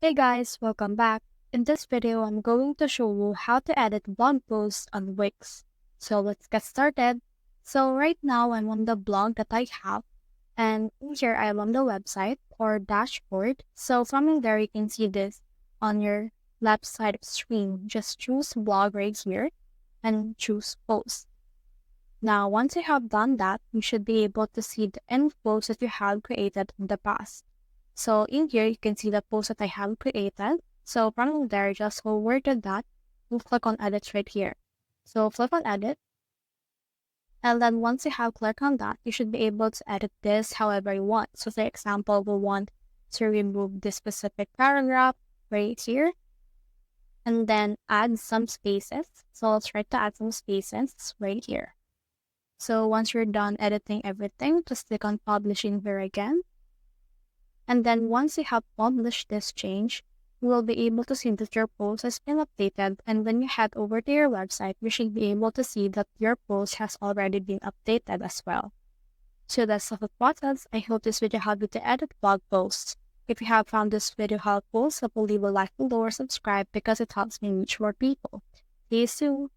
Hey guys, welcome back. In this video, I'm going to show you how to edit blog posts on Wix. So let's get started. So right now, I'm on the blog that I have, and here I'm on the website or dashboard. So from in there, you can see this on your left side of the screen. Just choose blog right here and choose post. Now, once you have done that, you should be able to see the end posts that you have created in the past. So in here, you can see the post that I have created. So from there, just go over to that and click on edit right here. So click on edit. And then once you have clicked on that, you should be able to edit this however you want. So for example, we want to remove this specific paragraph right here and then add some spaces. So let's try to add some spaces right here. So once you're done editing everything, just click on publishing here again. And then once you have published this change, you will be able to see that your post has been updated. And when you head over to your website, you should be able to see that your post has already been updated as well. So that's the process. I hope this video helped you to edit blog posts. If you have found this video helpful, so please leave a like below or subscribe because it helps me reach more people. See you soon.